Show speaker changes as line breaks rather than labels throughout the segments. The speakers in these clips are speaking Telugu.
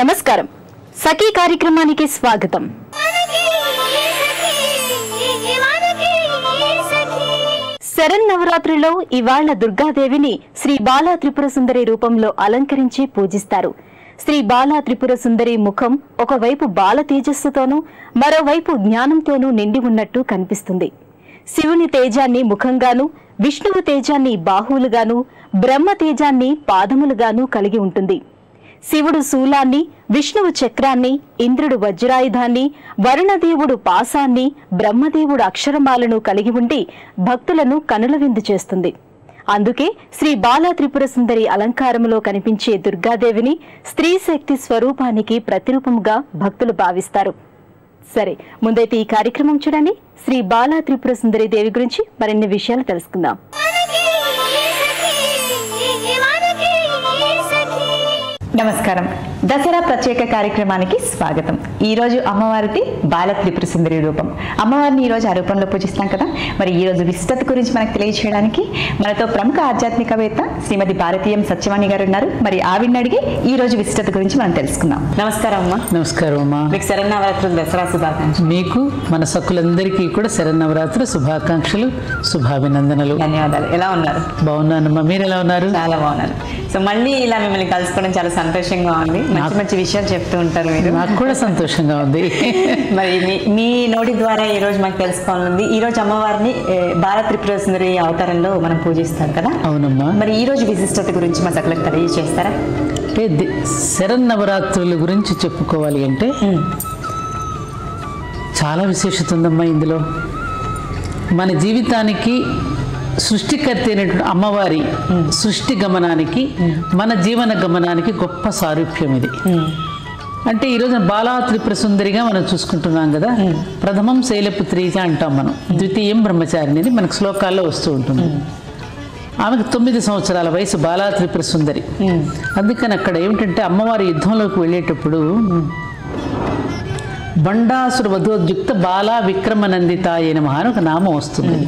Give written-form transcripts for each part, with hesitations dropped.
నమస్కారం. సఖీ కార్యక్రమానికి స్వాగతం. శరన్నవరాత్రిలో ఇవాళ దుర్గాదేవిని శ్రీ బాలా త్రిపుర సుందరి రూపంలో అలంకరించి పూజిస్తారు. శ్రీ బాలా త్రిపుర సుందరి ముఖం ఒకవైపు బాల తేజస్సుతోనూ మరోవైపు జ్ఞానంతోనూ నిండి ఉన్నట్టు కనిపిస్తుంది. శివుని తేజాన్ని ముఖంగాను, విష్ణువు తేజాన్ని బాహువులుగాను, బ్రహ్మ తేజాన్ని పాదములుగాను కలిగి ఉంటుంది. శివుడు శూలాన్ని, విష్ణువు చక్రాన్ని, ఇంద్రుడు వజ్రాయుధాన్ని, వరుణదేవుడు పాశాన్ని, బ్రహ్మదేవుడు అక్షరమాలను కలిగి ఉండి భక్తులను కనుల విందు చేస్తుంది. అందుకే శ్రీ బాలా త్రిపుర సుందరి అలంకారములో కనిపించే దుర్గాదేవిని స్త్రీ శక్తి స్వరూపానికి ప్రతిరూపంగా భక్తులు భావిస్తారు. సరే, ముందైతే ఈ కార్యక్రమం చూడండి. శ్రీ బాలా త్రిపుర సుందరి దేవి గురించి మరిన్ని విషయాలు తెలుసుకుందాం.
నమస్కారం. దసరా ప్రత్యేక కార్యక్రమానికి స్వాగతం. ఈ రోజు అమ్మవారిది బాల త్రిపుర సుందరి రూపం. అమ్మవారిని ఈ రోజు ఆ రూపంలో పూజిస్తాం కదా. మరి ఈ రోజు విశిష్టత గురించి మనకు తెలియజేయడానికి మనతో ప్రముఖ ఆధ్యాత్మికవేత్త శ్రీమతి భారతీయం సత్యవాణి గారు ఉన్నారు. మరి ఆవిడని అడిగి ఈ రోజు విశిష్టత గురించి మనం తెలుసుకుందాం. నమస్కారం అమ్మా.
నమస్కారం అమ్మా.
మీకు శరన్నవరాత్రులు దసరా శుభాకాంక్షలు.
మీకు మన సక్కులందరికీ కూడా శరన్నవరాత్రి శుభాకాంక్షలు, శుభాభినందనలు.
ధన్యవాదాలు. ఎలా ఉన్నారు?
బాగున్నానమ్మా. మీరు ఎలా ఉన్నారు?
చాలా బాగున్నారు. సో మళ్ళీ ఇలా మిమ్మల్ని కలుసుకోవడం చాలా సంతోషంగా ఉంది. మంచి మంచి విషయాలు చెప్తూ ఉంటారు మీరు.
నాకు కూడా సంతోషంగా ఉంది.
మరి మీ నోటి ద్వారా ఈ రోజు మాకు తెలుసుకోవాలని, ఈ రోజు అమ్మవారిని బాలా త్రిపుర సుందరి అవతారంలో మనం పూజిస్తాం కదా.
అవునమ్మా.
మరి ఈ రోజు విశిష్టత గురించి మా సకలకు తెలియజేస్తారా?
అంటే శరన్నవరాత్రుల గురించి చెప్పుకోవాలి అంటే చాలా విశేషత ఉందమ్మా. ఇందులో మన జీవితానికి సృష్టికర్త అయినటువంటి అమ్మవారి సృష్టి గమనానికి, మన జీవన గమనానికి గొప్ప సారూప్యం ఇది. అంటే ఈరోజు బాలా త్రిపుర సుందరిగా మనం చూసుకుంటున్నాం కదా. ప్రథమం శైలపుత్రీజ అంటాం మనం, ద్వితీయం బ్రహ్మచారిణి, మనకు శ్లోకాల్లో వస్తూ ఉంటుంది. ఆమెకు 9 సంవత్సరాల వయసు బాలా త్రిపుర సుందరి. అందుకని అక్కడ ఏమిటంటే అమ్మవారి యుద్ధంలోకి వెళ్ళేటప్పుడు బండాసుర వధోద్యుక్త బాలా విక్రమనందితాయ నమః అని ఒక నామం వస్తుంది.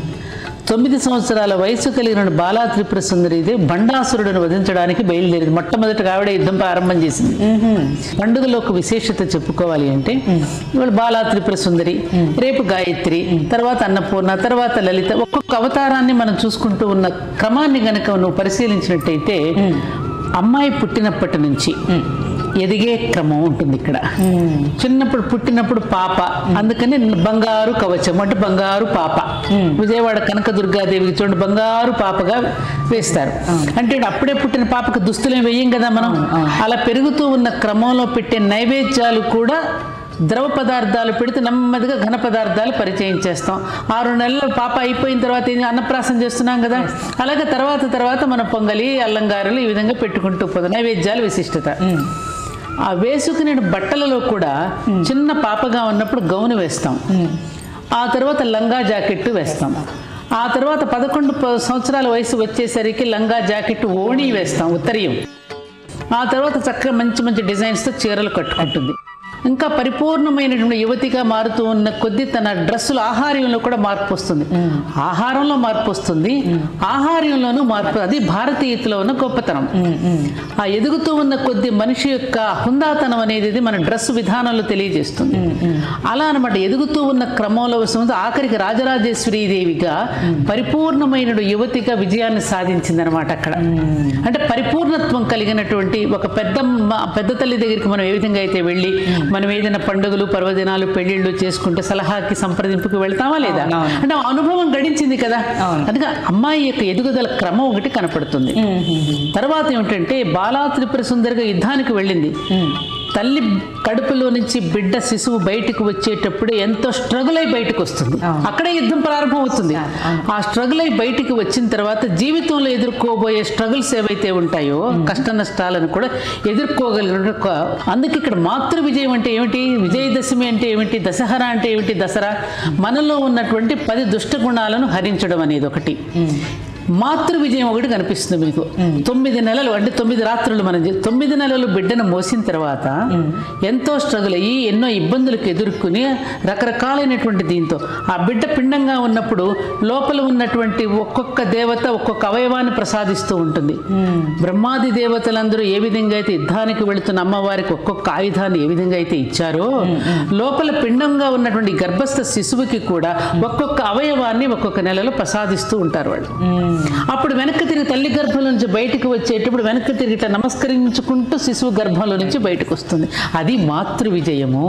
9 సంవత్సరాల వయసు కలిగిన బాలా త్రిపుర సుందరిదే బండాసురుడిని వధించడానికి బయలుదేరింది. మొట్టమొదటిగా ఆవిడ యుద్ధం ప్రారంభం చేసింది. పండుగలో ఒక విశేషత చెప్పుకోవాలి అంటే ఇవాళ బాలా త్రిపుర సుందరి, రేపు గాయత్రి, తర్వాత అన్నపూర్ణ, తర్వాత లలిత, ఒక్కొక్క అవతారాన్ని మనం చూసుకుంటూ ఉన్న క్రమాన్ని గనక నువ్వు పరిశీలించినట్టయితే అమ్మాయి పుట్టినప్పటి నుంచి ఎదిగే క్రమం ఉంటుంది ఇక్కడ. చిన్నప్పుడు పుట్టినప్పుడు పాప, అందుకని బంగారు కవచం అంటే బంగారు పాప. విజయవాడ కనకదుర్గాదేవికి చూడండి బంగారు పాపగా వేస్తారు. అంటే అప్పుడే పుట్టిన పాపకు దుస్తులు వేయం కదా మనం. అలా పెరుగుతూ ఉన్న క్రమంలో పెట్టే నైవేద్యాలు కూడా ద్రవ పదార్థాలు పెడితే నెమ్మదిగా ఘన పదార్థాలు పరిచయం చేస్తాం. 6 నెలలు పాప అయిపోయిన తర్వాత అన్నప్రాసం చేస్తున్నాం కదా. అలాగే తర్వాత మన పొంగలి, అల్లంగారులు ఈ విధంగా పెట్టుకుంటూ పోతాం. నైవేద్యాలు విశిష్టత. ఆ వేసుకునే బట్టలలో కూడా చిన్న పాపగా ఉన్నప్పుడు గౌను వేస్తాం, ఆ తర్వాత లంగా జాకెట్ వేస్తాం, ఆ తర్వాత 11 సంవత్సరాల వయసు వచ్చేసరికి లంగా జాకెట్ ఓణి వేస్తాం, ఉత్తరీయం. ఆ తర్వాత చక్కగా మంచి డిజైన్స్తో చీరలు కట్టుకుంటుంది. ఇంకా పరిపూర్ణమైనటువంటి యువతిగా మారుతూ ఉన్న కొద్దీ తన డ్రెస్సులు ఆహార్యంలో కూడా మార్పు వస్తుంది. ఆహారంలో మార్పు వస్తుంది, ఆహార్యంలోనూ మార్పు. అది భారతీయతలో ఉన్న గొప్పతనం. ఆ ఎదుగుతూ ఉన్న కొద్దీ మనిషి యొక్క హుందాతనం అనేది మన డ్రెస్ విధానంలో తెలియజేస్తుంది. అలా అనమాట ఎదుగుతూ ఉన్న క్రమంలో వస్తుంది. ఆఖరికి రాజరాజేశ్వరీ దేవిగా పరిపూర్ణమైన యువతిగా విజయాన్ని సాధించింది అనమాట అక్కడ. అంటే పరిపూర్ణత్వం కలిగినటువంటి ఒక పెద్ద తల్లి దగ్గరికి మనం ఏ విధంగా అయితే వెళ్ళి మనం ఏదైనా పండుగలు, పర్వదినాలు, పెళ్లిళ్ళు చేసుకుంటే సలహాకి, సంప్రదింపుకి వెళ్తామా లేదా అంటే అనుభవం గడించింది కదా. అందుకే అమ్మాయి యొక్క ఎదుగుదల క్రమం ఒకటి కనపడుతుంది. తర్వాత ఏమిటంటే బాలా త్రిపుర సుందరిగా యుద్ధానికి వెళ్ళింది. తల్లి కడుపులో నుంచి బిడ్డ శిశువు బయటకు వచ్చేటప్పుడు ఎంతో స్ట్రగుల్ అయి బయటకు వస్తుంది. అక్కడే యుద్ధం ప్రారంభం అవుతుంది. ఆ స్ట్రగుల్ అయి బయటికి వచ్చిన తర్వాత జీవితంలో ఎదుర్కోబోయే స్ట్రగుల్స్ ఏవైతే ఉంటాయో, కష్ట నష్టాలను కూడా ఎదుర్కోగలిగిన. అందుకే ఇక్కడ మాతృ విజయం అంటే ఏమిటి, విజయదశమి అంటే ఏమిటి, దశహర అంటే ఏమిటి, దసరా మనలో ఉన్నటువంటి 10 దుష్ట గుణాలను హరించడం అనేది ఒకటి. మాతృ విజయం ఒకటి కనిపిస్తుంది మీకు. 9 నెలలు అంటే 9 రాత్రులు మనం 9 నెలలు బిడ్డను మోసిన తర్వాత ఎంతో స్ట్రగుల్ అయ్యి ఎన్నో ఇబ్బందులకు ఎదుర్కొని రకరకాలైనటువంటి దీంతో ఆ బిడ్డ పిండంగా ఉన్నప్పుడు లోపల ఉన్నటువంటి ఒక్కొక్క దేవత ఒక్కొక్క అవయవాన్ని ప్రసాదిస్తూ ఉంటుంది. బ్రహ్మాది దేవతలందరూ ఏ విధంగా అయితే యుద్ధానికి వెళుతున్న అమ్మవారికి ఒక్కొక్క ఆయుధాన్ని ఏ విధంగా అయితే ఇచ్చారో లోపల పిండంగా ఉన్నటువంటి గర్భస్థ శిశువుకి కూడా ఒక్కొక్క అవయవాన్ని ఒక్కొక్క నెలలో ప్రసాదిస్తూ ఉంటారు వాళ్ళు. అప్పుడు వెనక్కి తిరిగి తల్లి గర్భంలో నుంచి బయటకు వచ్చేటప్పుడు వెనక్కి తిరిగి ఇట్లా నమస్కరించుకుంటూ శిశువు గర్భంలో నుంచి బయటకు వస్తుంది. అది మాతృ విజయము.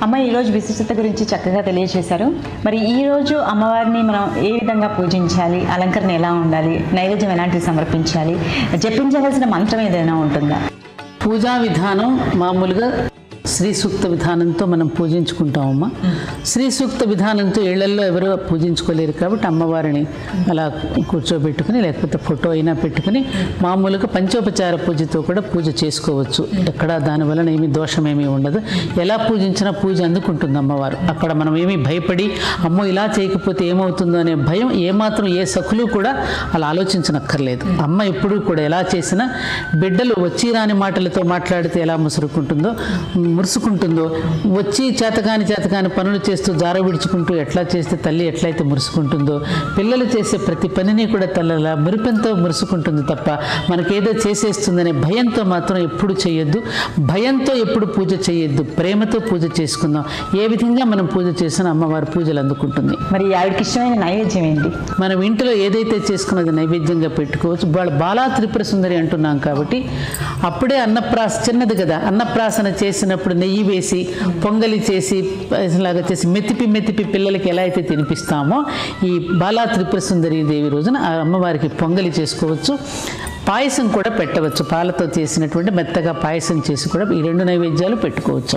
అమ్మ ఈరోజు విశిష్టత గురించి చక్కగా తెలియజేశారు. మరి ఈ రోజు అమ్మవారిని మనం ఏ విధంగా పూజించాలి, అలంకరణ ఎలా ఉండాలి, నైవేద్యం ఎలాంటివి సమర్పించాలి, జపించవలసిన మంత్రం ఏదైనా ఉంటుందా?
పూజా విధానం మామూలుగా శ్రీ సూక్త విధానంతో మనం పూజించుకుంటామమ్మా. శ్రీ సూక్త విధానంతో ఇళ్లల్లో ఎవరో పూజించుకోలేరు కాబట్టి అమ్మవారిని అలా కూర్చోబెట్టుకుని లేకపోతే ఫోటో అయినా పెట్టుకుని మామూలుగా పంచోపచార పూజతో కూడా పూజ చేసుకోవచ్చు. ఎక్కడ దానివలన ఏమీ దోషమేమీ ఉండదు. ఎలా పూజించినా పూజ అందుకుంటుంది అమ్మవారు. అక్కడ మనం ఏమీ భయపడి అమ్మో ఇలా చేయకపోతే ఏమవుతుందో అనే భయం ఏమాత్రం ఏ సఖులు కూడా అలా ఆలోచించనక్కర్లేదు. అమ్మ ఎప్పుడూ కూడా ఎలా చేసినా బిడ్డలు వచ్చి రాని మాటలతో మాట్లాడితే ఎలా మురుసుకుంటుందో వచ్చి చేతకాని పనులు చేస్తూ జార విడుచుకుంటూ ఎట్లా చేస్తే తల్లి ఎట్లయితే మురుసుకుంటుందో పిల్లలు చేసే ప్రతి పనిని కూడా తల్లలా మురిపెంతో మురుసుకుంటుంది తప్ప మనకేదో చేసేస్తుందనే భయంతో మాత్రం ఎప్పుడు చేయొద్దు. భయంతో ఎప్పుడు పూజ చేయొద్దు. ప్రేమతో పూజ చేసుకుందాం. ఏ విధంగా మనం పూజ చేసినా అమ్మవారి పూజలు అందుకుంటుంది.
మరి ఆవిడకి ఇష్టమైన నైవేద్యం ఏంటి? మనం
ఇంట్లో ఏదైతే చేసుకున్నది నైవేద్యంగా పెట్టుకోవచ్చు. బాలా త్రిపుర సుందరి అంటున్నాం కాబట్టి అప్పుడే అన్నప్రాస చిన్నది కదా, అన్నప్రాసన చేసినప్పుడు నెయ్యి వేసి పొంగలి చేసి ఇలాగా చేసి మెతిపి పిల్లలకి ఎలా అయితే తినిపిస్తామో ఈ బాలా త్రిపుర సుందరి దేవి రోజున ఆ అమ్మవారికి పొంగలి చేసుకోవచ్చు. పాయసం కూడా పెట్టవచ్చు. పాలతో చేసినటువంటి మెత్తగా పాయసం చేసి కూడా ఈ 2 నైవేద్యాలు పెట్టుకోవచ్చు.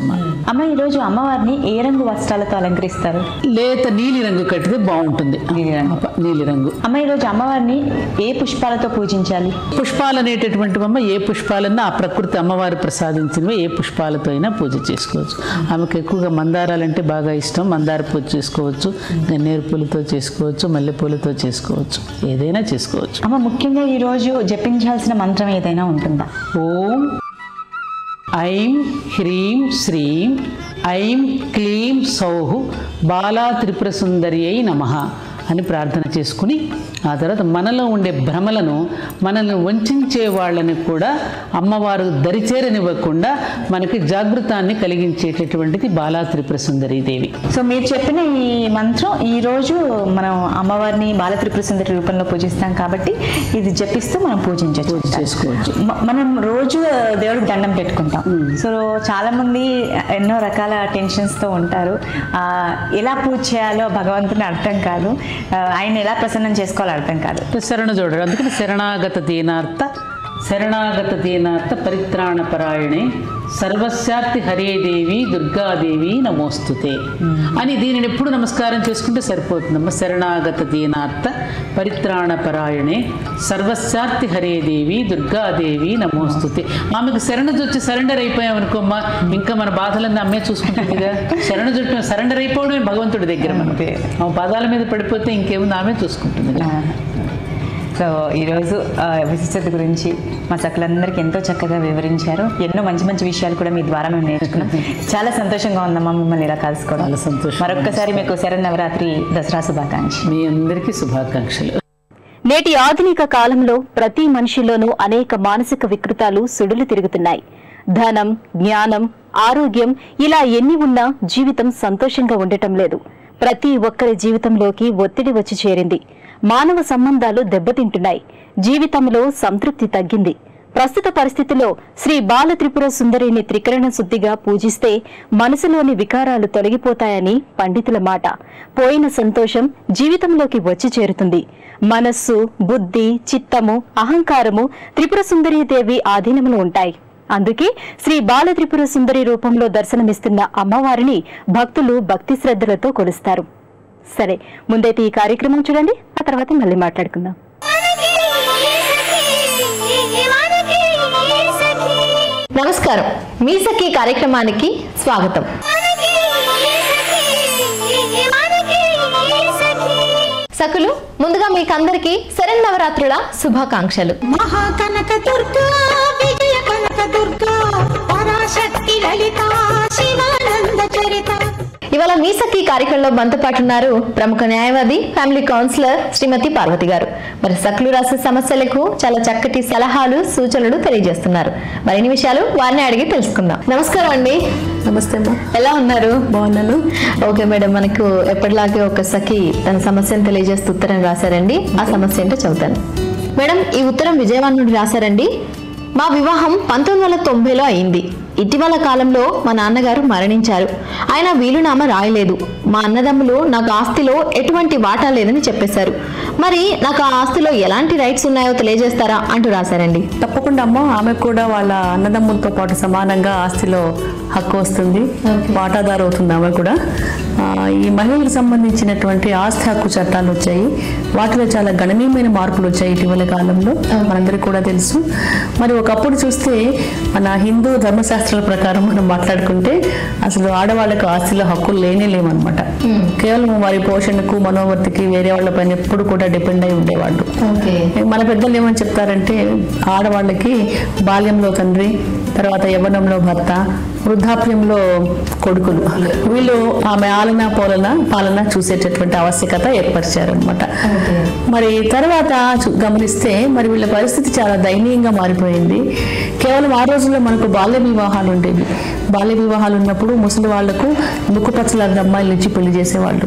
అమ్మ ఈరోజు అమ్మవారిని ఏ రంగు వస్త్రాలతో అలంకరిస్తారు?
లేత నీలి రంగు కట్టితే బాగుంటుంది. నీలి రంగు.
అమ్మ ఈరోజు అమ్మవారిని ఏ పుష్పాలతో పూజించాలి?
పుష్పాలు అనేటటువంటివమ్మ ఏ పుష్పాలన్నా ఆ ప్రకృతి అమ్మవారు ప్రసాదించినవి ఏ పుష్పాలతో అయినా పూజ చేసుకోవచ్చు. ఆమెకు ఎక్కువగా మందారాలంటే బాగా ఇష్టం. మందార పూజ చేసుకోవచ్చు, గన్నేరు పూలతో చేసుకోవచ్చు, మల్లెపూలతో చేసుకోవచ్చు, ఏదైనా చేసుకోవచ్చు.
అమ్మ ముఖ్యంగా ఈరోజు జపించాల్సిన మంత్రం ఏదైనా ఉంటుందా?
ఓం ఐం హ్రీం శ్రీం ఐం క్లీం సౌః బాలా త్రిపుర సుందర్యై నమః అని ప్రార్థన చేసుకుని ఆ తర్వాత మనలో ఉండే భ్రమలను మనల్ని వంచే వాళ్ళని కూడా అమ్మవారు దరిచేరనివ్వకుండా మనకి జాగృతాన్ని కలిగించేటటువంటిది బాలా త్రిపుర సుందరి దేవి.
సో మీరు చెప్పిన ఈ మంత్రం ఈ రోజు మనం అమ్మవారిని బాలా త్రిపుర సుందరి రూపంలో పూజిస్తాం కాబట్టి ఇది జపిస్తూ మనం
చేసుకోవచ్చు.
మనం రోజు దేవుడికి దండం పెట్టుకుంటాం. సో చాలా మంది ఎన్నో రకాల టెన్షన్స్తో ఉంటారు. ఎలా పూజ చేయాలో భగవంతుని అర్థం కాదు, ఆయన ఎలా ప్రసన్నం చేసుకోవాలో అర్థం కాదు.
శరణ చూడరు. అందుకని శరణాగత దీనార్థ పరిత్రాణ పరాయణే సర్వస్యార్తి హరే దేవి దుర్గాదేవి నమోస్తుతే అని దీనిని ఎప్పుడు నమస్కారం చేసుకుంటే సరిపోతుందమ్మ. శరణాగత దీనార్థ పరిత్రాణ పరాయణే సర్వస్యార్తి హరే దేవి దుర్గాదేవి నమోస్తుతే. ఆమెకు శరణ జొచ్చి సరెండర్ అయిపోయామనుకోమ్మా ఇంకా మన బాధలన్నీ అమ్మే చూసుకుంటుంది కదా. సరెండర్ అయిపోవడమే భగవంతుడి దగ్గర. మనకి ఆమె పాదాల మీద పడిపోతే ఇంకేముంది, ఆమె చూసుకుంటుంది.
సో ఈరోజు విశిష్టత గురించి మా సకులందరికీ ఎంతో చక్కగా వివరించారు. ఎన్నో మంచి విషయాలు కూడా మీ ద్వారా మేము నేర్చుకున్నాం. చాలా సంతోషంగా ఉందమ్మా మిమ్మల్ని ఇలా కలుసుకోవడం.
చాలా సంతోషం.
మరొక్కసారి మీకు శరన్నవరాత్రి దసరా శుభాకాంక్షలు.
మీ అందరికీ శుభాకాంక్షలు.
నేటి ఆధునిక కాలంలో ప్రతి మనిషిలోనూ అనేక మానసిక వికృతాలు సుడులు తిరుగుతున్నాయి. ధనం, జ్ఞానం, ఆరోగ్యం ఇలా ఎన్ని ఉన్నా జీవితం సంతోషంగా ఉండటం లేదు. ప్రతి ఒక్కరి జీవితంలోకి ఒత్తిడి వచ్చి చేరింది. మానవ సంబంధాలు దెబ్బతింటున్నాయి. జీవితంలో సంతృప్తి తగ్గింది. ప్రస్తుత పరిస్థితిలో శ్రీ బాల త్రిపుర సుందరిని త్రికరణ శుద్ధిగా పూజిస్తే మనసులోని వికారాలు తొలగిపోతాయని పండితుల మాట. పోయిన సంతోషం జీవితంలోకి వచ్చి చేరుతుంది. మనస్సు, బుద్ధి, చిత్తము, అహంకారము త్రిపుర సుందరీ దేవి ఆధీనంలో ఉంటాయి. అందుకే శ్రీ బాల త్రిపుర సుందరి రూపంలో దర్శనమిస్తున్న అమ్మవారిని భక్తులు భక్తి శ్రద్ధలతో కొలుస్తారు. సరే, ముందైతే ఈ కార్యక్రమం చూడండి, ఆ తర్వాత మళ్ళీ మాట్లాడుకుందాం.
నమస్కారం, మీ సఖీ కార్యక్రమానికి స్వాగతం. సకులు ముందుగా మీకందరికీ శరన్నవరాత్రుల శుభాకాంక్షలు.
మహాకనక దుర్గా విజయ కనక దుర్గా పరాశక్తి లలిత శివానంద చరిత.
ఇవాళ మీ సఖీ కార్యక్రమంలో మనతో పాటు ఉన్నారు ప్రముఖ న్యాయవాది, ఫ్యామిలీ కౌన్సిలర్ శ్రీమతి పార్వతి గారు. మరి సకులు రాసే సమస్యలకు చాలా చక్కటి సలహాలు, సూచనలు తెలియజేస్తున్నారు. మరిన్ని విషయాలు వారిని అడిగి తెలుసుకుందాం. నమస్కారం అండి.
నమస్తే అమ్మా.
ఎలా ఉన్నారు?
బాగున్నాను.
ఓకే మేడం, మనకు ఎప్పటిలాగే ఒక సఖి తన సమస్యను తెలియజేస్తూ ఉత్తరం రాశారండి. ఆ సమస్య ఏంటో చదువుతాను. మేడం, ఈ ఉత్తరం విజయవాడ నుండి రాశారండి. మా వివాహం 1990లో అయింది. ఇటీవల కాలంలో మా నాన్నగారు మరణించారు. ఆయన వీలునామా రాయలేదు. మా అన్నదమ్ములు నాకు ఆస్తిలో ఎటువంటి వాటా లేదని చెప్పేశారు. మరి నాకు ఆ ఆస్తిలో ఎలాంటి రైట్స్ ఉన్నాయో తెలియజేస్తారా అంటూ రాశారండి.
తప్పకుండా అమ్మ. ఆమెకు కూడా వాళ్ళ అన్నదమ్ములతో పాటు సమానంగా ఆస్తిలో హక్కు వస్తుంది, వాటాదారు అవుతుంది ఆమె కూడా. ఈ మహిళలకు సంబంధించినటువంటి ఆస్తి హక్కు చట్టాలు వచ్చాయి. వాటిలో చాలా గణనీయమైన మార్పులు వచ్చాయి ఇటీవల కాలంలో, మనందరికీ కూడా తెలుసు. మరి ఒకప్పుడు చూస్తే మన హిందూ ధర్మశాస్త్రాల ప్రకారం మనం మాట్లాడుకుంటే అసలు ఆడవాళ్ళకు ఆస్తిలో హక్కులు లేవన్నమాట. కేవలం వారి పోషణకు, మనోవర్తికి వేరే వాళ్ళ పైన ఎప్పుడు కూడా డిపెండ్ అయి ఉండేవాళ్ళు. మన పెద్దలు ఏమని చెప్తారంటే, ఆడవాళ్ళకి బాల్యంలో తండ్రి, తర్వాత యవ్వనంలో భర్త, వృద్ధాప్యంలో కొడుకులు, వీళ్ళు ఆమె పాలన చూసేటటువంటి ఆవశ్యకత ఏర్పరిచారనమాట. మరి తర్వాత గమనిస్తే మరి వీళ్ళ పరిస్థితి చాలా దయనీయంగా మారిపోయింది. కేవలం ఆ రోజుల్లో మనకు బాల్య వివాహాలు ఉండేవి. బాల్య వివాహాలు ఉన్నప్పుడు ముసలి వాళ్లకు ముక్కుపచ్చలాంటి అమ్మాయిలు ఇచ్చి పెళ్లి చేసేవాళ్ళు.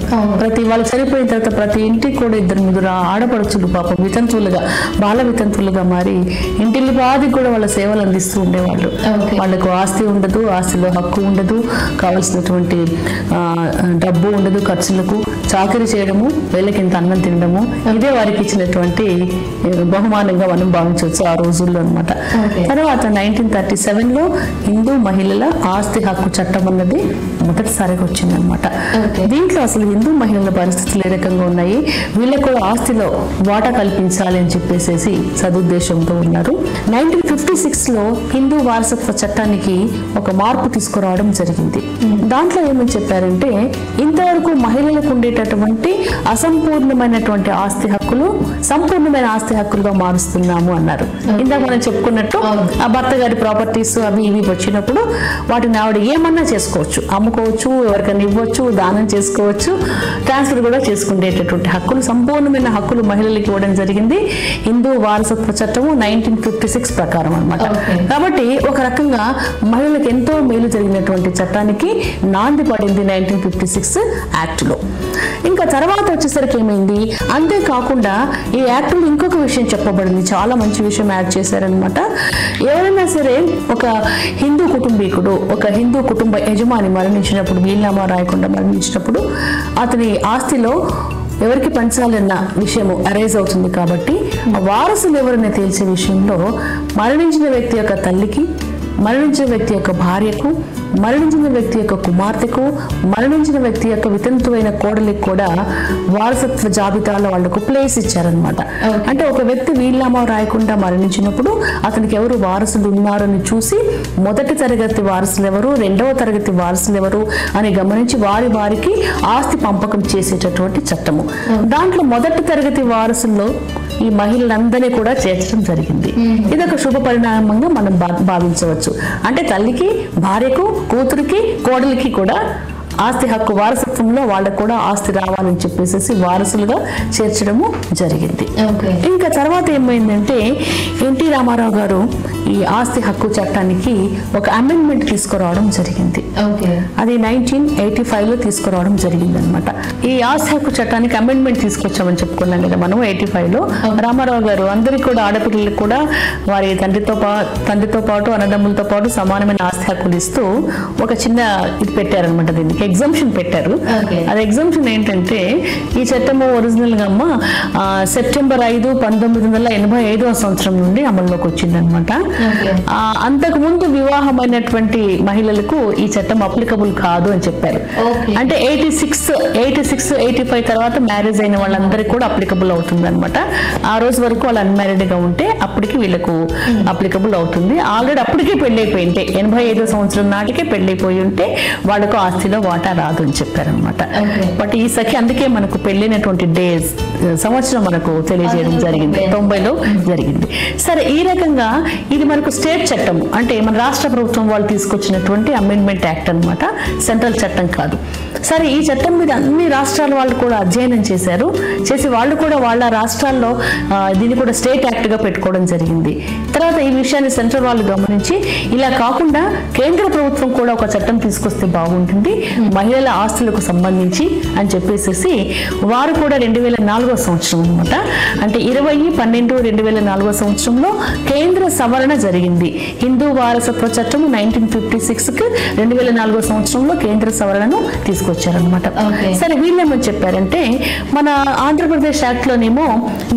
వాళ్ళు చనిపోయిన తర్వాత ప్రతి ఇంటికి కూడా 2-3 ఆడపడుచులు పాపం వితంతువులుగా, బాల వితంతువులుగా మారి ఇంటిల్లి బాధి కూడా వాళ్ళ సేవలు అందిస్తూ ఉండేవాళ్ళు. వాళ్ళకు ఆస్తి ఉండదు, ఆస్తిలో హక్కు ఉండదు, కావలసినటువంటి డబ్బు ఉండదు, ఖర్చులకు చాకరీ చేయడము, వేళకింత అన్నం తినడము, ఇదే వారికి ఇచ్చినటువంటి బహుమానంగా మనం భావించవచ్చు ఆ రోజుల్లో అనమాట. తర్వాత 1937లో హిందూ మహిళల ఆస్తి హక్కు చట్టం అన్నది మొదటిసారిగా వచ్చిందనమాట. దీంట్లో అసలు హిందూ మహిళల పరిస్థితులు ఏ రకంగా ఉన్నాయి, వీళ్ళకు కూడా ఆస్తిలో వాటా కల్పించాలి అని చెప్పేసి సదుద్దేశంతో ఉన్నారు. 1956లో హిందూ వారసత్వ చట్టానికి ఒక మార్పు తీసుకురావడం జరిగింది. దాంట్లో ఏమని చెప్పారంటే, ఇంతవరకు మహిళలకు ఉండేటటువంటి అసంపూర్ణమైనటువంటి ఆస్తి హక్కులు సంపూర్ణమైన ఆస్తి హక్కులుగా మారుస్తున్నాము అన్నారు. ఇందాక మనం చెప్పుకున్నట్టు ఆ భర్త గారి ప్రాపర్టీస్ అవి ఇవి వచ్చినప్పుడు వాటిని ఆవిడ ఏమన్నా చేసుకోవచ్చు, అమ్ముకోవచ్చు, ఎవరికైనా ఇవ్వచ్చు, దానం చేసుకోవచ్చు, ట్రాన్స్ఫర్ కూడా చేసుకునేటటువంటి హక్కులు, సంపూర్ణమైన హక్కులు మహిళలకు ఇవ్వడం జరిగింది హిందూ వారసత్వ చట్టము 1956 ప్రకారం అన్నమాట. కాబట్టి ఒక రకంగా మహిళలకు ఎంతో మేలు జరిగినటువంటి చట్టానికి నాంది పడింది 1956 యాక్ట్ లో. ఇంకా తర్వాత వచ్చేసరికి ఏమైంది, అంతేకాకుండా ఈ యాక్ట్ లో ఇంకొక విషయం చెప్పబడింది, చాలా మంచి విషయం యాడ్ చేశారనమాట. ఎవరైనా సరే ఒక హిందూ కుటుంబీకుడు, ఒక హిందూ కుటుంబ యజమాని మరణించినప్పుడు, వీలునామా రాయకుండా మరణించినప్పుడు అతని ఆస్తిలో ఎవరికి పంచాలన్న విషయము అరైజ్ అవుతుంది. కాబట్టి వారసులు ఎవరైనా తెలిసే విషయంలో మరణించిన వ్యక్తి యొక్క తల్లికి, మరణించిన వ్యక్తి యొక్క భార్యకు, మరణించిన వ్యక్తి యొక్క కుమార్తెకు, మరణించిన వ్యక్తి యొక్క వితంతువైన కోడలికి కూడా వారసత్వ జాబితాలో వాళ్లకు ప్లేస్ ఇచ్చారనమాట. అంటే ఒక వ్యక్తి వీలునామా రాయకుండా మరణించినప్పుడు అతనికి ఎవరు వారసులు ఉన్నారని చూసి మొదటి తరగతి వారసులు ఎవరు, 2వ తరగతి వారసులు ఎవరు అని గమనించి వారికి ఆస్తి పంపకం చేసేటటువంటి చట్టము. దాంట్లో మొదటి తరగతి వారసుల్లో ఈ మహిళలందరినీ కూడా చేర్చడం జరిగింది. ఇదొక శుభ పరిణామంగా మనం భావించవచ్చు. అంటే తల్లికి, భార్యకు, కూతురికి, కోడలికి కూడా ఆస్తి హక్కు వారసత్వంలో వాళ్ళకు కూడా ఆస్తి రావాలని చెప్పేసి వారసులుగా చేర్చడము జరిగింది. ఇంకా తర్వాత ఏమైందంటే, ఎన్టీ రామారావు గారు ఈ ఆస్తి హక్కు చట్టానికి ఒక అమెండ్మెంట్ తీసుకురావడం జరిగింది. అది 1985లో తీసుకురావడం జరిగింది అనమాట. ఈ ఆస్తి హక్కు చట్టానికి అమెండ్మెంట్ తీసుకొచ్చామని చెప్పుకున్నాం కదా మనం 85లో. రామారావు గారు అందరికీ కూడా, ఆడపిల్లలకు కూడా వారి తండ్రితో పాటు అన్నదమ్ములతో పాటు సమానమైన ఆస్తి హక్కులు ఇస్తూ ఒక చిన్న ఇది పెట్టారనమాట. దీనికి ఎగ్జంప్షన్ పెట్టారు. అది ఎగ్జంప్షన్ ఏంటంటే, ఈ చట్టము ఒరిజినల్ గా సెప్టెంబర్ 5, 1985వ సంవత్సరం నుండి అమల్లోకి వచ్చిందనమాట. అంతకు ముందు వివాహమైనటువంటి మహిళలకు ఈ చట్టం అప్లికబుల్ కాదు అని చెప్పారు. అంటే 86, 85 తర్వాత మ్యారేజ్ అయిన వాళ్ళందరికీ కూడా అప్లికబుల్ అవుతుంది అనమాట. ఆ రోజు వరకు వాళ్ళు అన్మ్యారీడ్ గా ఉంటే అప్పటికి వీళ్ళకు అప్లికబుల్ అవుతుంది. ఆల్రెడీ అప్పటికే పెళ్లి అయిపోయింటే 85వ సంవత్సరం నాటికే పెళ్లి అయిపోయి ఉంటే వాళ్ళకు ఆస్తిలో వాటా రాదు అని చెప్పారనమాట. బట్ ఈ సఖి అందుకే మనకు పెళ్ళైనటువంటి డేస్ సంవత్సరం మనకు తెలియజేయడం జరిగింది, 90లో జరిగింది. సరే, ఈ రకంగా ఇది మనకు స్టేట్ చట్టం, అంటే మన రాష్ట్ర ప్రభుత్వం వాళ్ళు తీసుకొచ్చినటువంటి అమెండ్మెంట్ యాక్ట్ అనమాట, సెంట్రల్ చట్టం కాదు. సరే, ఈ చట్టం మీద అన్ని రాష్ట్రాల వాళ్ళు కూడా అధ్యయనం చేశారు. చేసి వాళ్ళు కూడా వాళ్ళ రాష్ట్రాల్లో దీన్ని కూడా స్టేట్ యాక్ట్ గా పెట్టుకోవడం జరిగింది. తర్వాత ఈ విషయాన్ని సెంట్రల్ వాళ్ళు గమనించి ఇలా కాకుండా కేంద్ర ప్రభుత్వం కూడా ఒక చట్టం తీసుకొస్తే బాగుంటుంది మహిళల ఆస్తులకు సంబంధించి అని చెప్పేసి వారు కూడా 2004వ సంవత్సరం అనమాట, అంటే 20/12/2004 సంవత్సరంలో కేంద్ర సవరణ జరిగింది. హిందూ వారసత్వ చట్టం 1956కి 2004 సంవత్సరంలో కేంద్ర సవరణను తీసుకొచ్చారనమాట. సరే, వీళ్ళేమని చెప్పారంటే మన ఆంధ్రప్రదేశ్ యాక్ట్ లోనేమో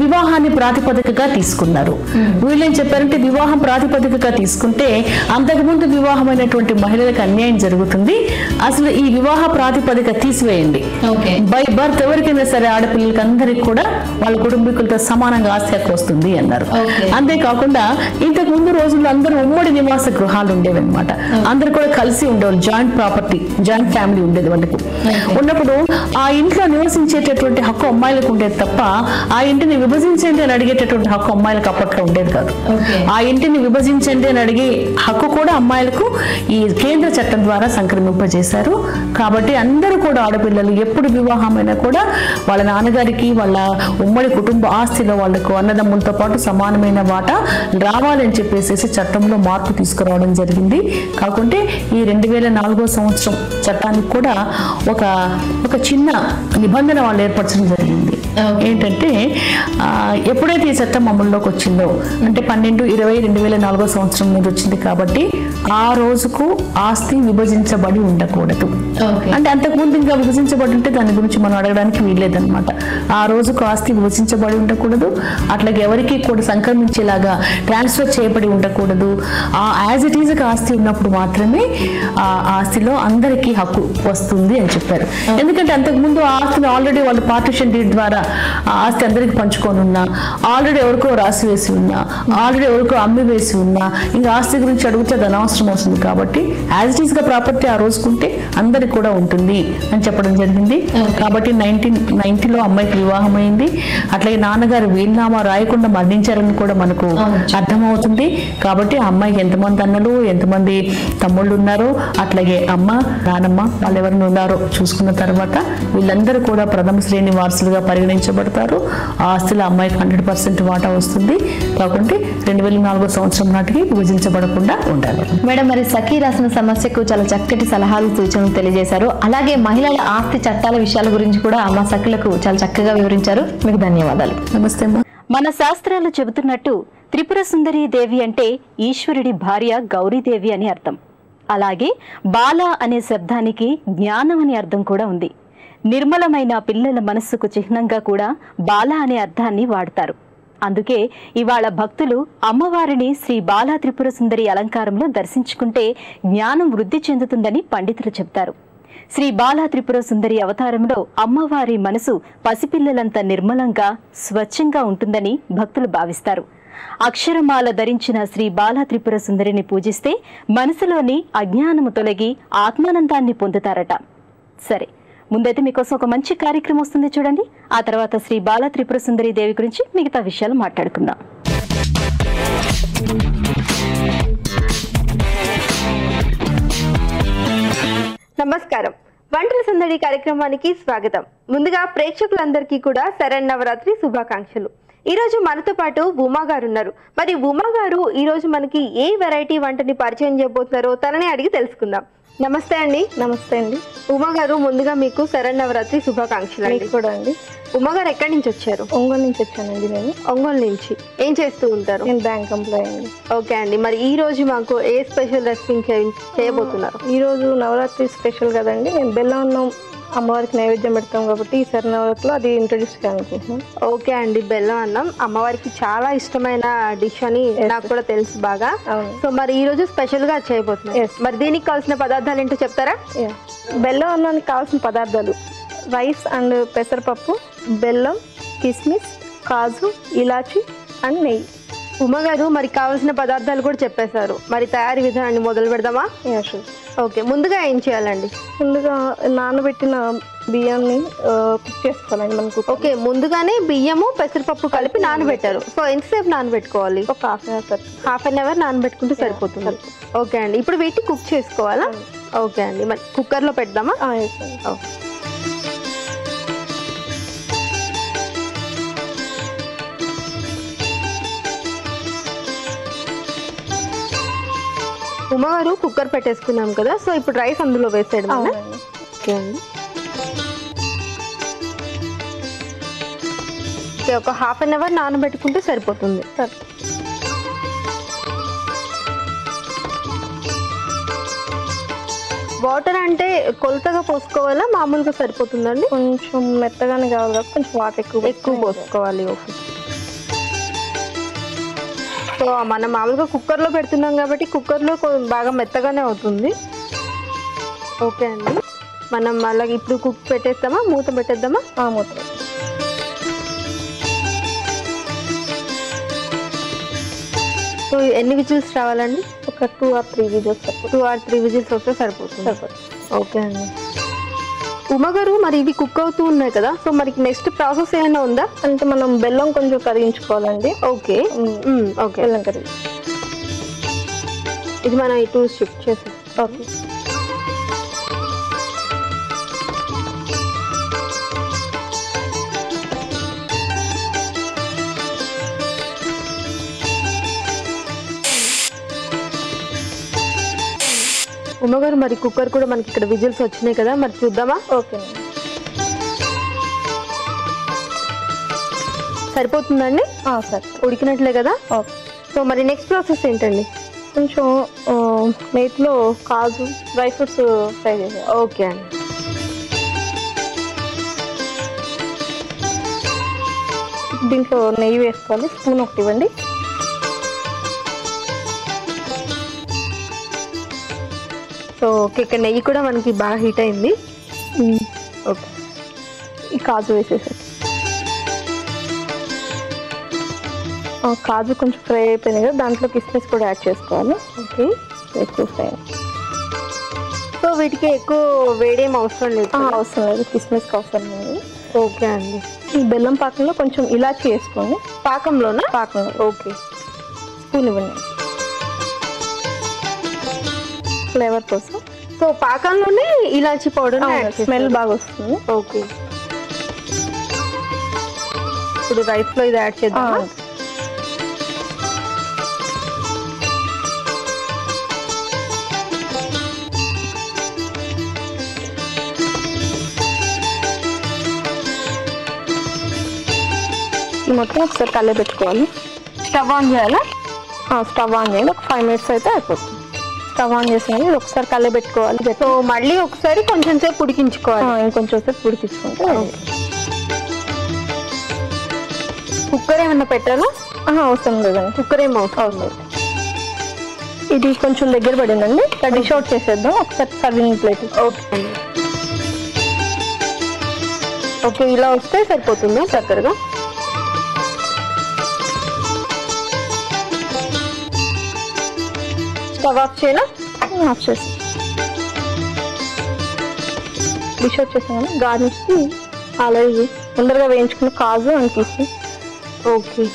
వివాహాన్ని ప్రాతిపదికగా తీసుకున్నారు. వీళ్ళేం చెప్పారంటే వివాహం ప్రాతిపదికగా తీసుకుంటే అంతకుముందు వివాహమైనటువంటి మహిళలకు అన్యాయం జరుగుతుంది, అసలు ఈ వివాహ ప్రాతిపదిక తీసివేయండి. బై బర్త్ ఎవరికైనా సరే ఆడపిల్లలకి అందరికి కూడా వాళ్ళ కుటుంబీకులతో సమానంగా ఆస్తి హక్కు వస్తుంది అన్నారు. అంతేకాకుండా ఇంతకు ముందు రోజుల్లో అందరూ ఉమ్మడి నివాస గృహాలు ఉండేవి అనమాట, అందరు కూడా కలిసి ఉండేవాళ్ళు, జాయింట్ ప్రాపర్టీ, జాయింట్ ఫ్యామిలీ ఉండేది వాళ్ళకు. ఉన్నప్పుడు ఆ ఇంట్లో నివసించేటటువంటి హక్కు అమ్మాయిలకు ఉండేది తప్ప ఆ ఇంటిని విభజించండి అని అడిగేటటువంటి హక్కు అమ్మాయిలకు అప్పట్లో ఉండేది కాదు. ఆ ఇంటిని విభజించండి అని అడిగే హక్కు కూడా అమ్మాయిలకు ఈ కేంద్ర చట్టం ద్వారా సంక్రమింపజేశారు. కాబట్టి అందరూ కూడా ఆడపిల్లలు ఎప్పుడు వివాహమైనా కూడా వాళ్ళ నాన్నగారికి వాళ్ళ ఉమ్మడి కుటుంబ ఆస్తిలో వాళ్లకు అన్నదమ్ములతో పాటు సమానమైన వాటా రావాలని చెప్పేసి చట్టంలో మార్పు తీసుకురావడం జరిగింది. కాకుంటే ఈ 2004 సంవత్సరం చట్టానికి కూడా ఒక చిన్న నిబంధన వాళ్ళు ఏర్పరచడం జరిగింది. ఏంటంటే ఎప్పుడైతే ఈ చట్టం అమల్లోకి వచ్చిందో అంటే 12/20/2004 సంవత్సరం మీద వచ్చింది కాబట్టి ఆ రోజుకు ఆస్తి విభజించబడి ఉండకూడదు. అంటే అంతకుముందు ఇంకా విభజించబడి ఉంటే దాని గురించి మనం అడగడానికి వీల్లేదన్నమాట. ఆ రోజుకు ఆస్తి విభజించబడి ఉండకూడదు, అట్లాగే ఎవరికి కూడా సంక్రమించేలాగా ట్రాన్స్ఫర్ చేయబడి ఉండకూడదు. ఆ యాజ్ ఇట్ ఈజ్ ఆస్తి ఉన్నప్పుడు మాత్రమే ఆ ఆస్తిలో అందరికీ హక్కు వస్తుంది అని చెప్పారు. ఎందుకంటే అంతకుముందు ఆ ఆస్తిని ఆల్రెడీ వాళ్ళు పార్టిషన్ డీడ్ ద్వారా ఆ ఆస్తి అందరికి పంచుకొని ఉన్నా, ఆల్రెడీ ఎవరికో రాసి వేసి ఉన్నా, ఆల్రెడీ ఎవరికో అమ్మి వేసి ఉన్నా, ఇంకా ఆస్తి గురించి అడిగితే అది అనవసరం అవుతుంది. కాబట్టి యాజ్ ఇట్ ఈస్ గా ప్రాపర్టీ ఆ రోజుకుంటే అందరికి కూడా ఉంటుంది అని చెప్పడం జరిగింది. కాబట్టి 1990లో అమ్మాయికి వివాహం అయింది. అట్లాగే నాన్నగారు వీలునామా రాయకుండా మరణించారని కూడా మనకు అర్థమవుతుంది. కాబట్టి ఆ అమ్మాయికి ఎంతమంది అన్నలు ఎంతమంది తమ్ముళ్ళు ఉన్నారో, అట్లాగే అమ్మ నానమ్మ వాళ్ళు ఎవరిని ఉన్నారో చూసుకున్న తర్వాత వీళ్ళందరూ కూడా ప్రథమ శ్రేణి వారసులుగా పరిగణించబడతారు. ఆ ఆస్తిలో అమ్మాయికి 100% వాటా వస్తుంది. కాబట్టి 2004 సంవత్సరం నాటికి విభజించబడకుండా ఉండాలి.
మేడం, మరి సఖీ రాసిన సమస్యకు చాలా చక్కటి సలహాలు సూచనలు తెలియజేశారు. అలాగే మహిళల ఆస్తి చట్టాల విషయాల గురించి కూడా మా సఖులకు చాలా చక్కగా వివరించారు. మీకు ధన్యవాదాలు.
నమస్తే అమ్మా.
మన శాస్త్రాలు చెబుతున్నట్టు త్రిపుర సుందరీ దేవి అంటే ఈశ్వరుడి భార్య గౌరీదేవి అని అర్థం. అలాగే బాల అనే శబ్దానికి జ్ఞానం అనే అర్థం కూడా ఉంది. నిర్మలమైన పిల్లల మనస్సుకు చిహ్నంగా కూడా బాల అనే అర్థాన్ని వాడతారు. అందుకే ఇవాళ భక్తులు అమ్మవారిని శ్రీ బాలా త్రిపుర సుందరి అలంకారంలో దర్శించుకుంటే జ్ఞానం వృద్ధి చెందుతుందని పండితులు చెప్తారు. శ్రీ బాలా త్రిపుర సుందరి అవతారంలో అమ్మవారి మనసు పసిపిల్లలంత నిర్మలంగా స్వచ్ఛంగా ఉంటుందని భక్తులు భావిస్తారు. అక్షరమాల ధరించిన శ్రీ బాలా త్రిపుర సుందరిని పూజిస్తే మనసులోని అజ్ఞానము తొలగి ఆత్మానందాన్ని పొందుతారట. సరే, ముందైతే మీకోసం ఒక మంచి కార్యక్రమం వస్తుంది చూడండి. ఆ తర్వాత శ్రీ బాలా త్రిపుర సుందరి దేవి గురించి మిగతా విషయాలు మాట్లాడుకుందాం.
నమస్కారం, వంటల సందడి కార్యక్రమానికి స్వాగతం. ముందుగా ప్రేక్షకులందరికీ కూడా శరన్నవరాత్రి శుభాకాంక్షలు. ఈ రోజు మనతో పాటు ఉమా గారు ఉన్నారు. మరి ఉమా గారు ఈ రోజు మనకి ఏ వెరైటీ వంటని పరిచయం చేయబోతున్నారో తనని అడిగి తెలుసుకుందాం. నమస్తే అండి.
నమస్తే అండి.
ఉమా గారు, ముందుగా మీకు శరన్నవరాత్రి శుభాకాంక్షలు.
మీకు కూడా అండి.
ఉమా గారు ఎక్కడి నుంచి వచ్చారు?
ఒంగోలు నుంచి వచ్చానండి. నేను
ఒంగోలు నుంచి. ఏం చేస్తూ ఉంటారు?
నేను బ్యాంక్ ఎంప్లాయ్ అండి.
ఓకే అండి. మరి ఈ రోజు మాకు ఏ స్పెషల్ రెసిపీ చేయబోతున్నారు?
ఈ రోజు నవరాత్రి స్పెషల్ కదండి. నేను బెల్లం అన్నం అమ్మవారికి నైవేద్యం పెడతాం కాబట్టి ఈ శరన్నవరాత్రిలో అది ఇంట్రొడ్యూస్ చేయాలనుకుంటున్నాను.
ఓకే అండి. బెల్లం అన్నం అమ్మవారికి చాలా ఇష్టమైన డిష్ అని నాకు కూడా తెలుసు బాగా. సో మరి ఈ రోజు స్పెషల్ గా చేయబోతున్నాం. మరి దీనికి కావాల్సిన పదార్థాలు ఏంటో చెప్తారా?
బెల్లం అన్నానికి కావాల్సిన పదార్థాలు రైస్ అండ్ పెసరపప్పు, బెల్లం, కిస్మిస్, కాజు, ఇలాచి అండ్ నెయ్యి.
ఉమా గారు మరి కావాల్సిన పదార్థాలు కూడా చెప్పేశారు. మరి తయారీ విధానాన్ని మొదలు పెడదామా?
షూర్.
ఓకే, ముందుగా ఏం చేయాలండి?
ముందుగా నానబెట్టిన బియ్యాన్ని కుక్ చేసుకోవాలండి మనకు.
ఓకే, ముందుగానే బియ్యము పెసరపప్పు కలిపి నానబెట్టారు. సో ఎంతసేపు నానబెట్టుకోవాలి?
ఒక హాఫ్ అన్ అవర్
నానబెట్టుకుంటే సరిపోతుంది. ఓకే అండి, ఇప్పుడు వీటిని కుక్ చేసుకోవాలా? ఓకే అండి, మరి కుక్కర్లో పెడదామా? ఓకే. ఉమ్మగారు కుక్కర్ పెట్టేసుకున్నాం కదా, సో ఇప్పుడు రైస్ అందులో వేసేయడం. ఓకే అండి, ఓకే, ఒక హాఫ్ అన్ అవర్ నానబెట్టుకుంటే సరిపోతుంది. వాటర్ అంటే కొలతగా పోసుకోవాలా, మామూలుగా సరిపోతుందండి?
కొంచెం మెత్తగానే కావాలి కాబట్టి కొంచెం వాటర్ ఎక్కువ
పోసుకోవాలి. ఓకే, సో మనం మామూలుగా కుక్కర్లో పెడుతున్నాం కాబట్టి కుక్కర్లో బాగా మెత్తగానే అవుతుంది. ఓకే అండి, మనం అలాగే ఇప్పుడు కుక్ పెట్టేస్తామా, మూత పెట్టేద్దామా?
మూత.
సో ఎన్ని విజిల్స్ రావాలండి?
ఒక 2 or 3 విజిల్స్.
2 or 3 విజిల్స్ వస్తే సరిపోతుంది. ఓకే అండి. ఉమ్మగారు, మరి ఇవి కుక్ అవుతూ ఉన్నాయి కదా, సో మనకి నెక్స్ట్ ప్రాసెస్ ఏమైనా ఉందా?
అంటే మనం బెల్లం కొంచెం కరిగించుకోవాలండి.
ఓకే ఓకే,
బెల్లం కరిగి
ఇది మనం ఇటు షిఫ్ట్ చేసాం.
ఓకే,
ఉమ్మగారు, మరి కుక్కర్ కూడా మనకి ఇక్కడ విజిల్స్ వచ్చినాయి కదా, మరి చూద్దామా?
ఓకే,
సరిపోతుందండి?
సరే,
ఉడికినట్లే కదా.
ఓకే,
సో మరి నెక్స్ట్ ప్రాసెస్ ఏంటండి?
కొంచెం నేతిలో కాజు డ్రై ఫ్రూట్స్ ఫ్రై చేయాలి.
ఓకే అండి,
దీంట్లో నెయ్యి వేసుకోవాలి. స్పూన్ ఒకటి ఇవ్వండి.
సో ఓకే, ఇక్కడ నెయ్యి కూడా మనకి బాగా హీట్ అయింది.
ఓకే, ఈ కాజు వేసేసారు. కాజు కొంచెం ఫ్రై అయిపోయింది కదా, దాంట్లో కిస్మిస్ కూడా యాడ్ చేసుకోవాలి.
ఓకే,
ఎక్కువ ఫ్రై.
సో వీటికి ఎక్కువ వేడేం అవసరం లేదు?
అవసరం లేదు, కిస్మిస్కి అవసరం లేదు.
ఓకే అండి,
ఈ బెల్లం పాకంలో కొంచెం ఇలాచీ వేసుకోండి.
పాకంలోనా?
పాకంలో.
ఓకే,
స్పూన్ ఇవ్వండి ఫ్లేవర్ కోసం.
సో పాకంలోనే ఇలాచీ పౌడర్
స్మెల్ బాగా వస్తుంది.
ఓకే, ఇప్పుడు రైస్ లో ఇది యాడ్ చేద్దాం.
ఈ మొత్తం ఒకసారి కళ్ళే పెట్టుకోవాలి.
స్టవ్ ఆన్ చేయాలా?
స్టవ్ ఆన్ చేయండి. ఒక 5 minutes అయితే అయిపోతుంది. స్టవ్ ఆన్ చేసినది ఒకసారి కళ్ళే పెట్టుకోవాలి.
సో మళ్ళీ ఒకసారి కొంచెం సేపు ఉడికించుకోవాలి.
ఇంకొంచెం సేపు ఉడికించుకుంటే.
కుక్కర్ ఏమన్నా పెట్టాలా?
అవసరం లేదండి,
కుక్కర్ ఏం అవసరం లేదు.
ఇది కొంచెం దగ్గర పడిందండి, డిష్ అవుట్ చేసేద్దాం. ఒకసారి సర్వింగ్ ప్లేట్.
ఓకే, ఓకే, ఇలా వస్తే సరిపోతుందా చక్కరగా? స్టవ్ ఆఫ్ చేయాలా?
ఆఫ్ చేసి డిష్ అవుట్ చేసాను. గార్నిష్కి ఆల్రెడీ తొందరగా వేయించుకున్న కాజు అండ్ కిస్మిస్.
ఓకే,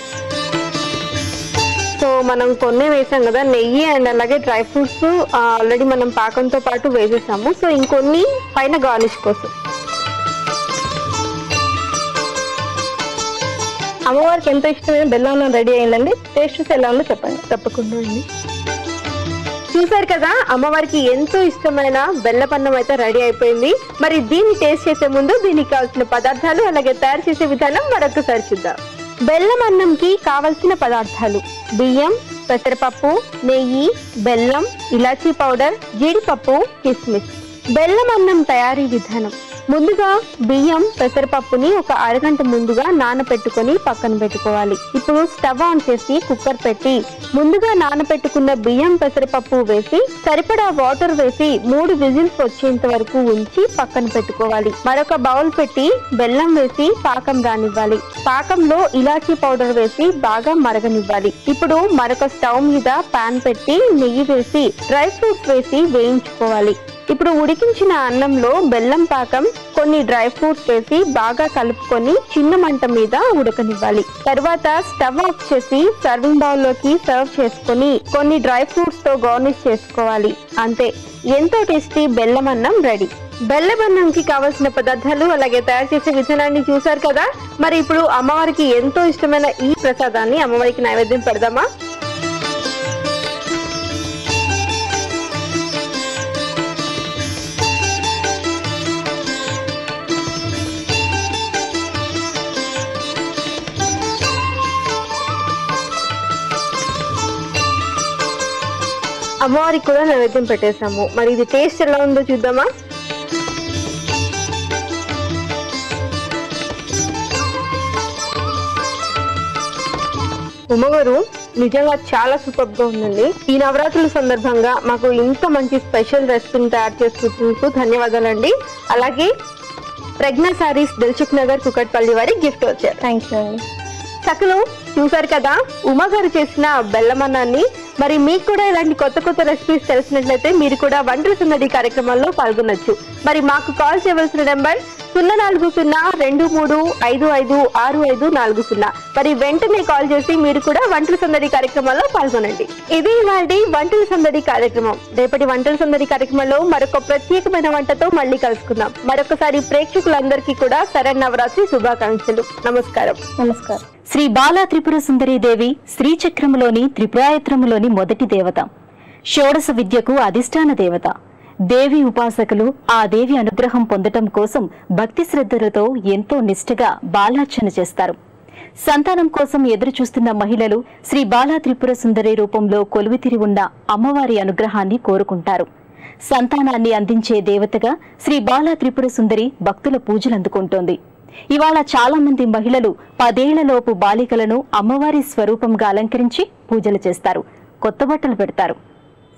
సో మనం కొన్ని వేసాం కదా, నెయ్యి అండ్ అలాగే డ్రై ఫ్రూట్స్ ఆల్రెడీ మనం పాకంతో పాటు వేసేసాము. సో ఇంకొన్ని పైన గార్నిష్ కోసం.
అమ్మవారికి ఎంతో ఇష్టమైన బెల్లం రెడీ అయిందండి. టేస్ట్ చూసి ఎలా ఉందో చెప్పండి.
తప్పకుండా అండి. చూసారు కదా, అమ్మవారికి ఎంతో ఇష్టమైన బెల్లపన్నం అయితే రెడీ అయిపోయింది. మరి దీన్ని టేస్ట్ చేసే ముందు దీనికి కావాల్సిన పదార్థాలు అలాగే తయారు చేసే విధానం మరొకసారి చూద్దాం. బెల్లం అన్నంకి కావలసిన పదార్థాలు: బియ్యం, పెసరపప్పు, నెయ్యి, బెల్లం, ఇలాచీ పౌడర్, జీడిపప్పు, కిస్మిస్. బెల్లం అన్నం తయారీ విధానం: ముందుగా బియ్యం పెసరపప్పుని ఒక అరగంట ముందుగా నానబెట్టుకొని పక్కన పెట్టుకోవాలి. ఇప్పుడు స్టవ్ ఆన్ చేసి కుక్కర్ పెట్టి ముందుగా నానబెట్టుకున్న బియ్యం పెసరపప్పు వేసి సరిపడా వాటర్ వేసి 3 విజిల్స్ వచ్చేంత వరకు ఉంచి పక్కన పెట్టుకోవాలి. మరొక బౌల్ పెట్టి బెల్లం వేసి పాకం రానివ్వాలి. పాకంలో ఇలాచీ పౌడర్ వేసి బాగా మరగనివ్వాలి. ఇప్పుడు మరొక స్టవ్ మీద పాన్ పెట్టి నెయ్యి వేసి డ్రై ఫ్రూట్స్ వేసి వేయించుకోవాలి. ఇప్పుడు ఉడికించిన అన్నంలో బెల్లం పాకం కొన్ని డ్రై ఫ్రూట్స్ వేసి బాగా కలుపుకొని చిన్న మంట మీద ఉడకనివ్వాలి. తర్వాత స్టవ్ ఆఫ్ చేసి సర్వింగ్ బౌల్ లోకి సర్వ్ చేసుకొని కొన్ని డ్రై ఫ్రూట్స్ తో గార్నిష్ చేసుకోవాలి. అంతే, ఎంతో టేస్టీ బెల్లం అన్నం రెడీ. బెల్లం అన్నంకి కావాల్సిన పదార్థాలు అలాగే తయారు చేసే విధానాన్ని చూసారు కదా. మరి ఇప్పుడు అమ్మవారికి ఎంతో ఇష్టమైన ఈ ప్రసాదాన్ని అమ్మవారికి నైవేద్యం పెడదామా? అమ్మవారికి కూడా నైవేద్యం పెట్టేసాము. మరి ఇది టేస్ట్ ఎలా ఉందో చూద్దామా? ఉమ్మగారు నిజంగా చాలా సూపర్ గా ఉందండి. ఈ నవరాత్రుల సందర్భంగా మాకు ఇంత మంచి స్పెషల్ రెసిపీని తయారు చేసుకుంటున్నందుకు ధన్యవాదాలండి. అలాగే ప్రజ్ఞా సారీస్ దిల్సుఖ్ నగర్ కుకట్పల్లి వారి గిఫ్ట్ వచ్చారు.
థ్యాంక్ యూ అండి.
సకలు చూసారు కదా ఉమ్మగారు చేసిన బెల్లం అన్నాన్ని. మరి మీకు కూడా ఇలాంటి కొత్త కొత్త రెసిపీస్ తెలిసినట్లయితే మీరు కూడా వంటల సందడి కార్యక్రమాల్లో పాల్గొనొచ్చు. మరి మాకు కాల్ చేయవలసిన నెంబర్ 04023556540. మరి వెంటనే కాల్ చేసి మీరు కూడా వంటల సందడి కార్యక్రమాల్లో పాల్గొనండి. ఇది ఇవాల్టి వంటల సందడి కార్యక్రమం. రేపటి వంటల సందడి కార్యక్రమంలో మరొక ప్రత్యేకమైన వంటతో మళ్ళీ కలుసుకుందాం. మరొకసారి ప్రేక్షకులందరికీ కూడా శరన్నవరాత్రి శుభాకాంక్షలు. నమస్కారం.
నమస్కారం.
శ్రీ బాలా త్రిపుర సుందరీదేవి శ్రీచక్రములోని త్రిపురాయత్రములోని మొదటి దేవత, షోడశ విద్యకు అధిష్టాన దేవత. దేవి ఉపాసకులు ఆ దేవి అనుగ్రహం పొందటం కోసం భక్తి శ్రద్ధలతో ఎంతో నిష్ఠగా బాలార్చన చేస్తారు. సంతానం కోసం ఎదురు చూస్తున్న మహిళలు శ్రీ బాలా త్రిపుర సుందరి రూపంలో కొలువుతీరి ఉన్న అమ్మవారి అనుగ్రహాన్ని కోరుకుంటారు. సంతానాన్ని అందించే దేవతగా శ్రీ బాలా త్రిపుర సుందరి భక్తుల పూజలందుకుంటోంది. ఇవాళ చాలా మంది మహిళలు 10 ఏళ్లలోపు బాలికలను అమ్మవారి స్వరూపంగా అలంకరించి పూజలు చేస్తారు, కొత్త బట్టలు పెడతారు.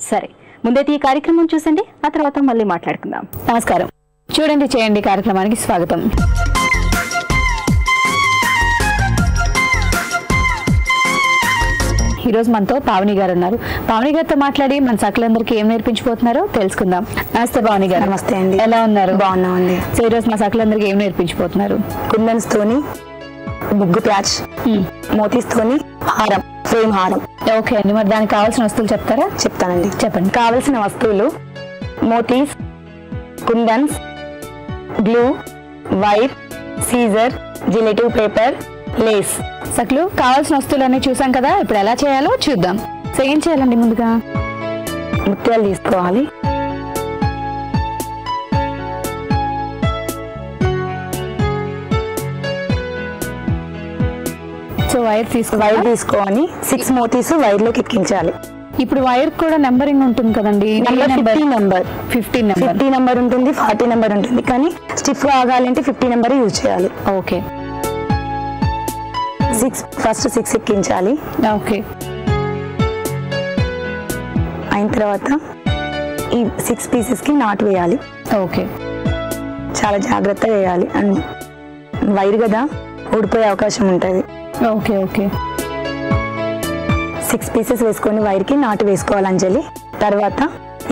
సరే, ముందైతే ఈ కార్యక్రమం చూసండి, ఆ తర్వాత మళ్ళీ మాట్లాడుకుందాం.
నమస్కారం. చూడండి చేయండి కార్యక్రమానికి స్వాగతం. ఈరోజు మనతో పావని గారు ఉన్నారు. పావని గారితో మాట్లాడి మన సకలందరికీ ఏం నేర్పించిపోతున్నారో తెలుసుకుందాం. నమస్తే పావని గారు.
నమస్తే అండి.
ఎలా ఉన్నారు?
బాగున్నామండి.
సో ఈరోజు మా సకలందరికీ ఏం నేర్పించిపోతున్నారు?
కుందన్స్ తోని ముగ్గు ప్యాచ్, మోతీస్ తోని హారం, ఫ్రేమ్ హారం.
ఓకే అండి, మరి దానికి కావాల్సిన వస్తువులు చెప్తారా?
చెప్తానండి.
చెప్పండి.
కావలసిన వస్తువులు మోతీస్, కుందన్స్, గ్లూ, వైర్, సీజర్, జిలేటివ్ పేపర్, లేస్.
సకలు కావాల్సిన వస్తువులన్నీ చూసాం కదా, ఇప్పుడు ఎలా చేయాలో చూద్దాం. సో ఏం చేయాలండి? ముందుగా
ముత్యాలు తీసుకోవాలి.
సో వైర్
తీసుకొని 6 మోతీస్ వైర్ లోకి ఎక్కించాలి.
ఇప్పుడు వైర్ కూడా నెంబరింగ్ ఉంటుంది కదండి.
50 నెంబర్ ఉంటుంది, 40 నెంబర్ ఉంటుంది. కానీ స్టిఫ్ గా ఆగాలంటే 50 నెంబర్ యూజ్ చేయాలి.
ఓకే.
ఫస్ట్ 6 ఎక్కించాలి.
ఓకే.
అయిన తర్వాత ఈ 6 పీసెస్ కి నాట్ వేయాలి.
ఓకే.
చాలా జాగ్రత్తగా వేయాలి, అండ్ వైర్ కదా ఊడిపోయే అవకాశం ఉంటుంది.
ఓకే. ఓకే.
6 పీసెస్ వేసుకొని వైర్ కి నాటు వేసుకోవాలి అంజలి. తర్వాత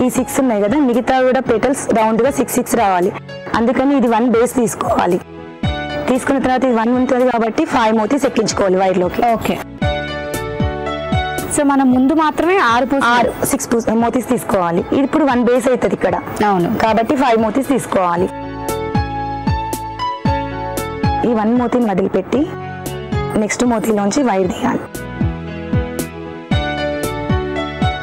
ఈ 6 ఉన్నాయి కదా, మిగతా కూడా పెటల్స్ రౌండ్ గా 6 రావాలి. అందుకని ఇది 1 బేస్ తీసుకోవాలి. తీసుకున్న తర్వాత ఇది 1 ఉంటుంది కాబట్టి 5 మోతీస్ ఎక్కించుకోవాలి వైర్ లోకి.
ఓకే. సో మనం ముందు మాత్రమే
6 మోతీస్ తీసుకోవాలి. ఇప్పుడు 1 బేస్ అవుతుంది ఇక్కడ.
అవును.
కాబట్టి 5 మోతీస్ తీసుకోవాలి. ఈ 1 మోతీని వదిలిపెట్టి నెక్స్ట్ మోతీలోంచి వైర్ తీయాలి.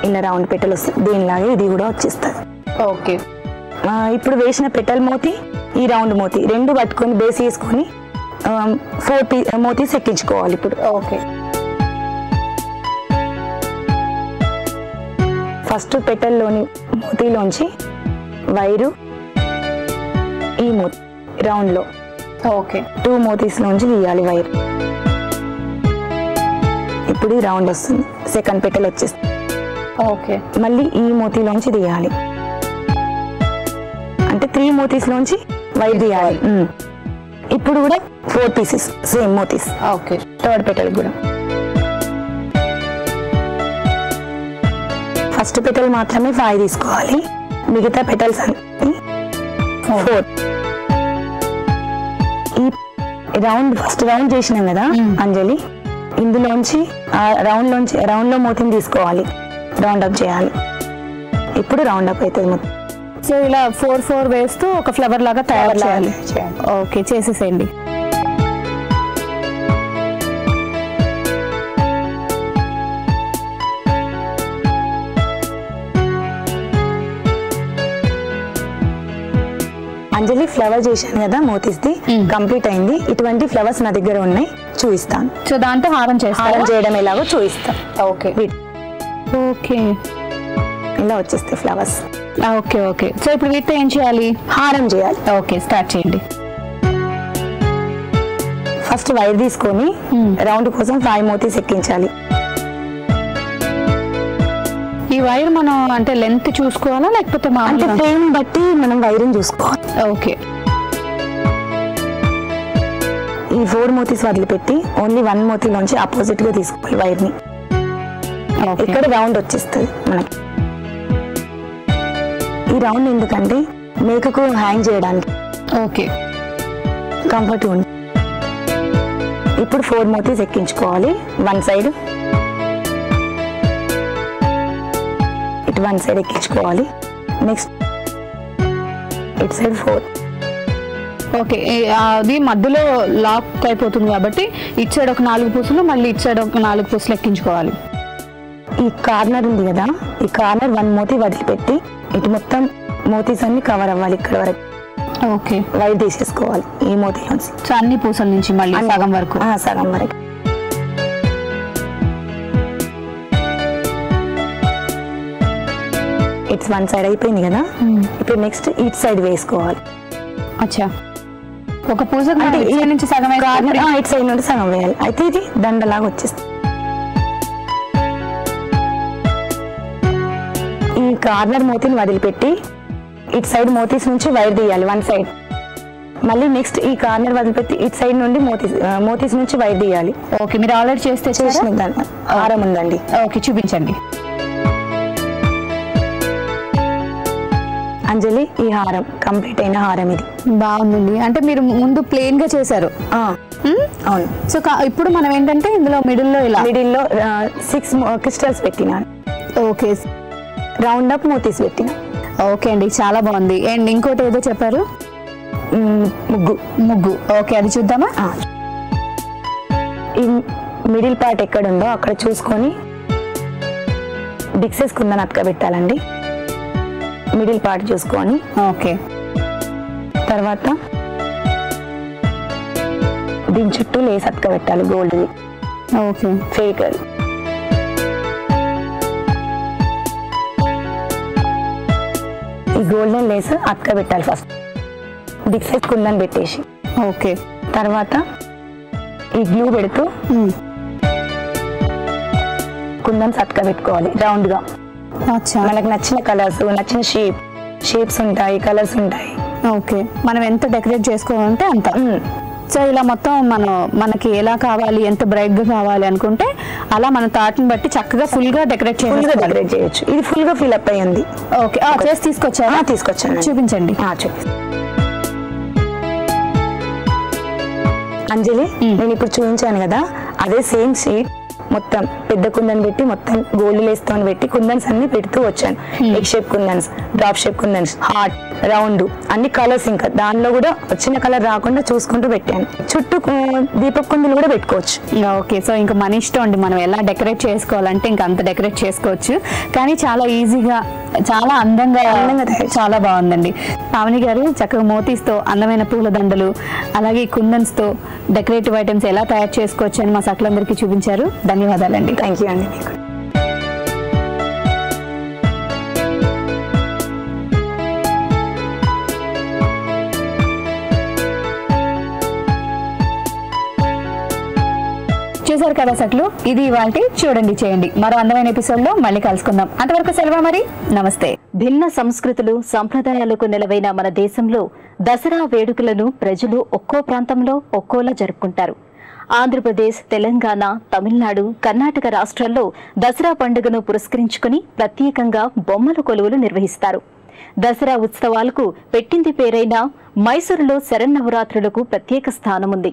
ఇలా రౌండ్ పెటల్ వస్తుంది, దీనిలాగే ఇది కూడా వచ్చేస్తుంది.
ఓకే.
ఇప్పుడు వేసిన పెటల్ మోతీ, ఈ రౌండ్ మోతీ రెండు పట్టుకొని బేస్ వేసుకొని 4 మోతీస్ ఎక్కించుకోవాలి ఇప్పుడు.
ఓకే.
ఫస్ట్ పెటల్లోని మోతీలోంచి వైరు ఈ మోతీ రౌండ్ లో
ఓకే
2 మోతీస్ నుంచి తీయాలి వైర్. ఇప్పుడు ఈ రౌండ్ వస్తుంది, సెకండ్ పెటల్ వచ్చేస్తుంది.
ఓకే
మళ్ళీ ఈ మోతీలోంచి తీయాలి, అంటే 3 మోతీస్ లోంచి వైర్ తీయాలి. ఇప్పుడు కూడా 4 పీసెస్ సేమ్ మోతీస్.
ఓకే
థర్డ్ పెటల్ కూడా ఫస్ట్ పెటల్ మాత్రమే 5 తీసుకోవాలి, మిగతా పెటల్స్ అన్ని 4. ఈ ఫస్ట్ రౌండ్ చేసినాం కదా అంజలి, ఇందులోంచి రౌండ్ లో మోతిని తీసుకోవాలి, రౌండ్ అప్ చేయాలి. ఇప్పుడు రౌండ్ అప్ అవుతుంది మొత్తం.
సో ఇలా 4 వేస్తూ ఒక ఫ్లవర్ లాగా తయారు చేయాలి. ఓకే చేసేసేయండి.
అంజలి ఫ్లవర్ చేశాను కదా మోతీస్ది, కంప్లీట్ అయింది. ఇటువంటి ఫ్లవర్స్ నా దగ్గర ఉన్నాయి, చూపిస్తాను.
సో దాంతో హారం
చేయడం ఎలాగో చూపిస్తాను.
ఓకే ఓకే
ఇలా వచ్చేస్తాయి ఫ్లవర్స్.
ఓకే ఓకే సో ఇప్పుడు వీటితో ఏం చేయాలి?
హారం చేయాలి.
ఓకే స్టార్ట్ చేయండి.
ఫస్ట్ వైర్ తీసుకొని రౌండ్ కోసం 5 మోతీస్ ఎక్కించాలి.
ఈ వైర్ మనం అంటే లెంత్ చూసుకోవాలా లేకపోతే
అంటే ఫ్రేమ్ బట్టి మనం వైరింగ్ చూసుకోవాలి.
ఓకే
ఈ 4 మోతీస్ వదిలిపెట్టి ఓన్లీ 1 మోతీలోంచి ఆపోజిట్ గా తీసుకోవాలి వైర్ ని. ఇక్కడ రౌండ్ వచ్చేస్తుంది మనకి. ఈ రౌండ్ ఎందుకంటే మేకకు హ్యాంగ్ చేయడానికి
ఓకే
కంఫర్ట్ ఉంది. ఇప్పుడు 4 మోతీస్ ఎక్కించుకోవాలి, 1 సైడ్ ఇటు 1 సైడ్ ఎక్కించుకోవాలి. నెక్స్ట్ ఇటు సైడ్ 4.
ఓకే అది మధ్యలో లాక్ అయిపోతుంది కాబట్టి ఇటు సైడ్ ఒక 4 పూసలు, మళ్ళీ ఇటు సైడ్ ఒక 4 పూసలు ఎక్కించుకోవాలి.
ఈ కార్నర్ ఉంది కదా, ఈ కార్నర్ 1 మోతీ వదిలిపెట్టి ఇటు మొత్తం మోతీస్ అన్ని కవర్ అవ్వాలి ఇక్కడ వరకు.
ఓకే
వైర్ తీసేసుకోవాలి ఈ మోతీలోంచి.
సో అన్ని పూసల నుంచి మళ్ళీ సగం వరకు.
సగం వరకు. ఇట్స్ 1 సైడ్ అయిపోయింది కదా, ఇప్పుడు నెక్స్ట్ ఇటు సైడ్ వేసుకోవాలి.
అచ్చా ఒక పూస అంటే ఇటు నుంచి సగం
ఇటు సైడ్ నుండి సగం వేయాలి. అయితే ఇది దండలాగా వచ్చేస్తుంది. ఈ కార్నర్ మోతీని వదిలిపెట్టి ఇటు సైడ్ మోతీస్ నుంచి వైర్ తీయాలి 1 సైడ్. మళ్ళీ నెక్స్ట్ ఈ కార్నర్ వదిలిపెట్టి ఇటు సైడ్ నుండి మోతీస్ నుంచి వైర్ తీయాలి.
ఓకే మీరు ఆల్రెడీ చేసిన
హారం ఉందండి.
ఓకే చూపించండి.
అంజలి ఈ హారం కంప్లీట్ అయిన హారం ఇది.
బాగుందండి. అంటే మీరు ముందు ప్లెయిన్ గా చేశారు.
అవును.
సో ఇప్పుడు మనం ఏంటంటే ఇందులో మిడిల్లో
6 క్రిస్టల్స్ పెట్టినాను.
ఓకే
రౌండ్ అప్ మోతీస్ పెట్టిన.
ఓకే అండి చాలా బాగుంది. అండ్ ఇంకోటి ఏదో చెప్పారు, ముగ్గు. ఓకే అది చూద్దామా?
ఈ మిడిల్ పార్ట్ ఎక్కడ ఉందో అక్కడ చూసుకొని డిక్సెస్ కుందని అతకబెట్టాలండి. మిడిల్ పార్ట్ చూసుకొని.
ఓకే
తర్వాత దీని చుట్టూ లేస్ అతకబెట్టాలి గోల్డ్ది.
Okay
fake. ఈ గోల్డెన్ లేస్ అతకబెట్టాలి ఫస్ట్, డిక్సెస్ కుందని పెట్టేసి.
ఓకే
తర్వాత ఈ గ్లూ పెడుతూ కుందన్స్ అతకబెట్టుకోవాలి రౌండ్ గా. మనకు నచ్చిన కలర్స్, నచ్చిన షేప్స్ ఉంటాయి, కలర్స్ ఉంటాయి.
ఓకే మనం ఎంత డెకరేట్ చేసుకోవాలంటే అంత. సో ఇలా మొత్తం మనకి ఎలా కావాలి, ఎంత బ్రైట్ గా కావాలి అనుకుంటే అలా మన థాట్ని బట్టి చక్కగా ఫుల్ గా డెకరేట్
చేయొచ్చు. ఇది ఫుల్ గా ఫిల్ అప్ అయ్యింది.
ఓకే చేసి తీసుకొచ్చాను. చూపించండి.
అంజలి నేను ఇప్పుడు చూపించాను కదా, అదే సేమ్ షీట్ మొత్తం పెద్ద కుందన్ పెట్టి మొత్తం గోల్డ్ లేస్తో పెట్టి కుందన్స్ అన్ని పెడుతూ వచ్చాను. ఎగ్ షేప్ కుందన్స్, డ్రాప్ షేప్ కుందన్స్, హార్ట్, రౌండ్, అన్ని కలర్స్. ఇంకా దానిలో కూడా వచ్చిన కలర్ రాకుండా చూసుకుంటూ పెట్టాను. చుట్టూ దీపక్ కుందులు కూడా పెట్టుకోవచ్చు.
ఓకే సో ఇంకా మన ఇష్టం అండి, మనం ఎలా డెకరేట్ చేసుకోవాలంటే ఇంకా అంత డెకరేట్ చేసుకోవచ్చు. కానీ చాలా ఈజీగా, చాలా అందంగా చాలా బాగుందండి. పావని గారు చక్కగా మోతీస్తో అందమైన పూల దండలు, అలాగే కుందన్స్తో డెకరేటివ్ ఐటమ్స్ ఎలా తయారు చేసుకోవచ్చు అని మా సకలందరికీ చూపించారు. ధన్యవాదాలండి.
థ్యాంక్ యూ అండి.
చూసారు కదా సట్లు, ఇది ఇవాల్టి చూడండి చేయండి. మరో అందమైన ఎపిసోడ్ లో మళ్ళీ కలుసుకుందాం. అంతవరకు సెలవు మరి, నమస్తే.
భిన్న సంస్కృతులు సంప్రదాయాలకు నెలవైన మన దేశంలో దసరా వేడుకలను ప్రజలు ఒక్కో ప్రాంతంలో ఒక్కోలా జరుపుకుంటారు. ఆంధ్రప్రదేశ్, తెలంగాణ, తమిళనాడు, కర్ణాటక రాష్ట్రాల్లో దసరా పండుగను పురస్కరించుకుని ప్రత్యేకంగా బొమ్మల కొలువులు నిర్వహిస్తారు. దసరా ఉత్సవాలకు పెట్టింది పేరైన మైసూరులో శరన్నవరాత్రులకు ప్రత్యేక స్థానముంది.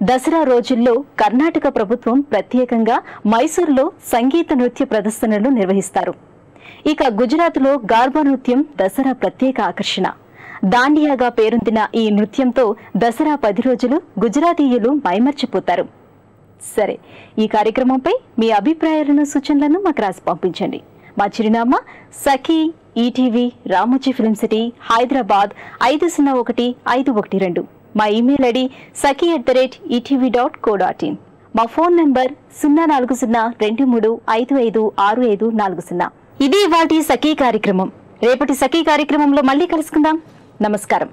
దసరా రోజుల్లో కర్ణాటక ప్రభుత్వం ప్రత్యేకంగా మైసూరులో సంగీత నృత్య ప్రదర్శనలు నిర్వహిస్తారు. ఇక గుజరాత్లో గార్బా నృత్యం దసరా ప్రత్యేక ఆకర్షణ. దాండియాగా పేరొందిన ఈ నృత్యంతో దసరా 10 రోజులు గుజరాతీయులు మైమర్చిపోతారు. సరే, ఈ కార్యక్రమంపై మీ అభిప్రాయాలను, సూచనలను మాకు రాసి పంపించండి. మా చిరునామా Sakhi ETV, Ramoji film city, Hyderabad 501-512. మా ఇమెయిల్ ఐడి saki@etv.co.in. మా ఫోన్ నంబర్ 04023556540. ఇది ఇవాల్టి సఖీ కార్యక్రమం. రేపటి సఖీ కార్యక్రమంలో మళ్ళీ కలుసుకుందాం. నమస్కారం.